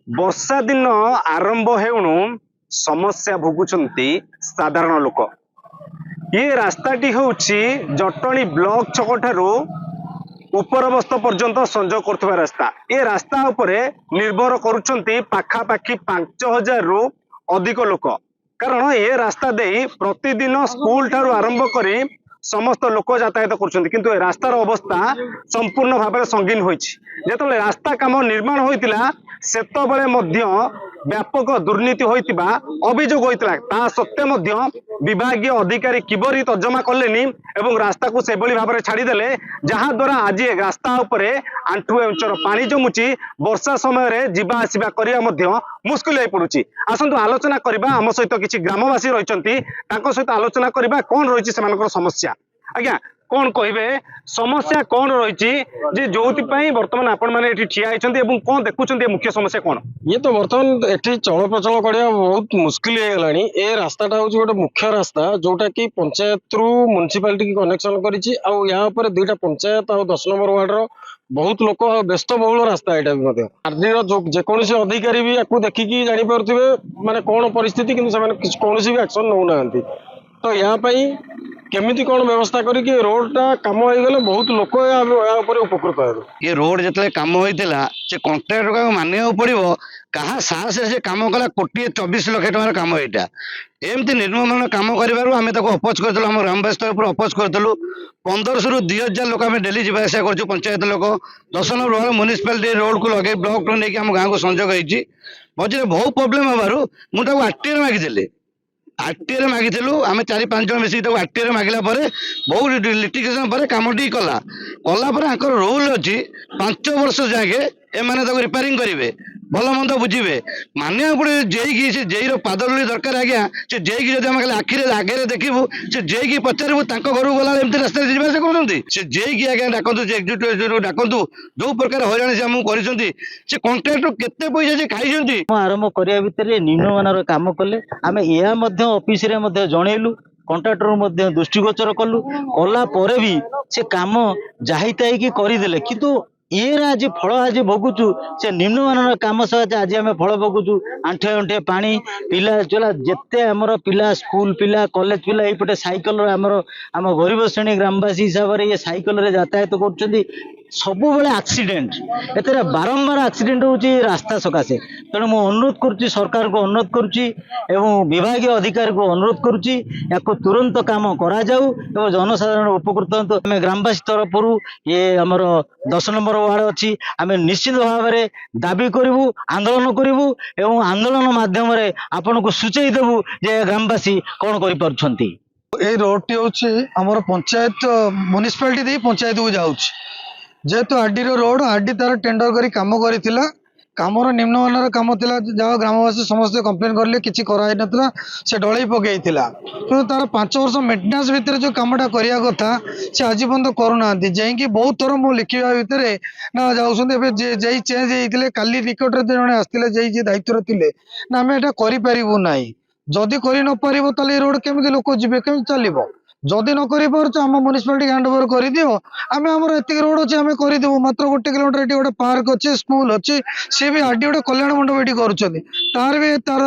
ବର୍ଷା ଦିନ ଆରମ୍ଭ ହେଉଣୁ ସମସ୍ୟା ଭୋଗୁଛନ୍ତି ସାଧାରଣ ଲୋକ। ଏ ରାସ୍ତାଟି ହେଉଛି ଜଟଣୀ ବ୍ଲକ ଛକ ଠାରୁ ଉପରବସ୍ତ ପର୍ଯ୍ୟନ୍ତ ସଂଯୋଗ କରୁଥିବା ରାସ୍ତା। ଏ ରାସ୍ତା ଉପରେ ନିର୍ଭର କରୁଛନ୍ତି ପାଖାପାଖି 5000 ରୁ ଅଧିକ ଲୋକ। କାରଣ ଏ ରାସ୍ତା ଦେଇ ପ୍ରତିଦିନ ସ୍କୁଲ ଠାରୁ ଆରମ୍ଭ କରି ସମସ୍ତ ଲୋକ ଯାତାୟାତ କରୁଛନ୍ତି, କିନ୍ତୁ ଏ ରାସ୍ତାର ଅବସ୍ଥା ସମ୍ପୂର୍ଣ୍ଣ ଭାବରେ ସଙ୍ଗୀନ ହୋଇଛି। ଯେତେବେଳେ ରାସ୍ତା କାମ ନିର୍ମାଣ ହୋଇଥିଲା ସେତେବେଳେ ମଧ୍ୟ ବ୍ୟାପକ ଦୁର୍ନୀତି ହୋଇଥିବା ଅଭିଯୋଗ ହୋଇଥିଲା। ତା ସତ୍ତ୍ୱେ ମଧ୍ୟ ବିଭାଗୀୟ ଅଧିକାରୀ କିପରି ତର୍ଜମା କଲେନି ଏବଂ ରାସ୍ତାକୁ ସେଭଳି ଭାବରେ ଛାଡ଼ିଦେଲେ, ଯାହା ଦ୍ୱାରା ଆଜି ରାସ୍ତା ଉପରେ ଆଣ୍ଠୁଏ ଉଚ୍ଚର ପାଣି ଜମୁଛି। ବର୍ଷା ସମୟରେ ଯିବା ଆସିବା କରିବା ମଧ୍ୟ ମୁସ୍କିଲ ହୋଇ ପଡୁଛି। ଆସନ୍ତୁ ଆଲୋଚନା କରିବା, ଆମ ସହିତ କିଛି ଗ୍ରାମବାସୀ ରହିଛନ୍ତି, ତାଙ୍କ ସହିତ ଆଲୋଚନା କରିବା କଣ ରହିଛି ସେମାନଙ୍କର ସମସ୍ୟା। ଆଜ୍ଞା, କଣ କହିବେ, ସମସ୍ୟା କଣ ରହିଛି ଯେ ଯୋଉଥିପାଇଁ ବର୍ତ୍ତମାନ ଆପଣ ମାନେ ଏଠି ଠିଆ ହେଇଛନ୍ତି ଏବଂ କଣ ଦେଖୁଛନ୍ତି ମୁଖ୍ୟ ସମସ୍ୟା କଣ? ये तो बर्तमान एठी चलप्रचल करिया बहुत मुश्किल हो गलानी। ए रास्ताटा होची गोटे मुख्य रास्ता जोटा कि पंचायत रु म्युनिसिपालिटी की कनेक्शन करिछि। आ या ऊपर दुईटा पंचायत आ 10 नंबर वार्ड रो बहुत लोक व्यस्तबहुल रास्ता एटा भी मध्य आर्डीर जेकोसी अधिकारी भी याकू देखिकी जानि पारुथिबे माने कोन परिस्थिति, किंतु से कोनोसी भी एक्शन नौ नांती। तो यहाँ केमिति कौन व्यवस्था करिकि रोडटा काम हो गले बहुत लोक या ऊपर उपकृत हेबे। ये रोड जितने काम होता से कंट्राक्टर को मानिया पड़ो कहा साहस से काम कला 1,24,00,000 टकर काम यहाँ एमती निर्मम काम कर आम अपोज करूँ। आम ग्रामवासी तरफ अपोज करूँ 1500 ରୁ 2000 लोक आम डेली जावासा कर पंचायत लोक 10 नंबर वार्ड म्युनिसिपालिटी रोड को लगे ब्लॉक नहीं आम गाँव को संजोग होती मझे बहुत प्रोब्लेम हबार मुझे आरटीआई मागिली। आरटीआई मागिलु आम 4-5 जन मिसिक आरटीआई मागिला बहुत लिटिगेशन पर कम टी कला रूल अच्छी 5 वर्ष जाके एमाने रिपेयरिंग करेंगे भल मंद बुझे मानिया पड़े जेईकी से जेईर पादली दरकार आज्ञा से जेईकी जब आम आखिरे आगे देखू से जेईकी पचारू घर गला एमती रास्ता जावास कर जेईकी आज्ञा डाकतु एक्जिक्यूटिव डाकतु जो प्रकार हईराण से आमको कर कंट्राक्टर केते पैसा से खाई आरंभ करने भितर निम्नमान काम कले आम यह ऑफिस जनइलु कंट्राक्टर दृष्टिगोचर कलु कला भी से काम जाहिताई कि करदेले किंतु ये आज फल आज भोगुचु से निम्नमान काम सहित आज आम फल भोगुचु आंठे आंठे पानी पिला चला जिते आमर पिला स्कूल पिला कॉलेज पिला यपटे साइकल आम गरीब श्रेणी ग्रामवासी हिसाब से ये साइकल रे यातायात कर सब बेले एक्सीडेंट एते बारंबार एक्सीडेंट होची रास्ता सकाशे। तेणु मु अनुरोध करुच्ची सरकार को अनुरोध करुच्ची एवं विभागीय अधिकारी को अनुरोध करुच्ची याको तुरंत काम करा जाऊ एवं जनसाधारण उपकृत हंतु। आम ग्रामवासी तरफ ये आमर 10 नंबर वार्ड अच्छी आम निश्चित भाव में दाबी करूँ आंदोलन करूँ एवं आंदोलन माध्यम आपन को सूचई देवु जे ग्रामवासी कौन कर रोड टी हूँ पंचायत म्युनिसिपालिटी दे पंचायत को जाऊँ जेहेतु आरडीर रोड आरडी तार टेंडर करी काम करिथिला कामर निम्नमानर काम थिला जहाँ ग्रामवासी समस्त कंप्लेन करले किछि कराई नथिला से डळई पकेइथिला किंतु तार 5 वर्ष मेंटेनेंस भितर जो कामटा करिया कथा से आज पर्यंत करूनांती जेकी बहुत थर मु लिखिबा भितर ना जाउछन एबे जेई चेंज हेइथिले काली निकट रे जणे आस्थिले जेई जे दायित्व थिले ना हम एटा करि परिबु नाही। जदि करि न परिबो ताले रोड केमिति लोक जिबे केमिति चलिबो जदि न करि पारछ हम म्युनिसिपालिटी हैंड ओवर कर दियो आमे हमर एतिक रोड अछि आमे करि देबो मात्र 1 किलोमीटर एटी गोटे पार्क अछि स्कूल अछि से भी आरडी गोटे कल्याण मंडप एटी करूछथि तार भी तार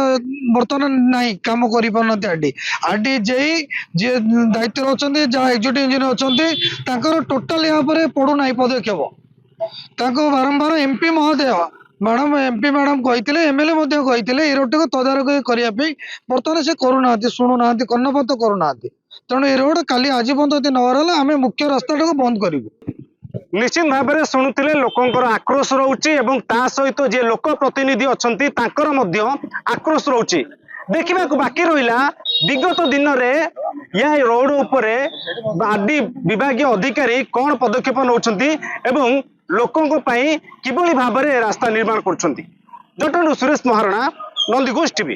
वर्तमान नाही काम करि पारनथि आरडी जेई जे दायित्व अछथि जा एक्जिक्यूटिव इंजीनियर अछथि ताकर टोटल यहाँ पर पडु नाही पदक्षेप ताको बारंबार एमपी महोदय मैडम एमपी मैडम कही एमएलए कही रोड को तदारख करने बर्तमान से करूना शुणुना कर्णपात करूना तेणु ये रोड काली आज पर्यंत नहरला आम मुख्य रास्ता को बंद करूँ। निश्चित भाव में शुणुले लोकंर आक्रोश रोचे सहित जे लोक प्रतिनिधि अच्छा आक्रोश रोचे देखा बाकी रहा विगत दिन में यह रोड उपरे आदि विभागीय अधिकारी कौन पदक्षेप नौकरी एवं लोकों किभली भाव में रास्ता निर्माण कर। जटणू सुरेश महारणा, नंदीघोष टीवी।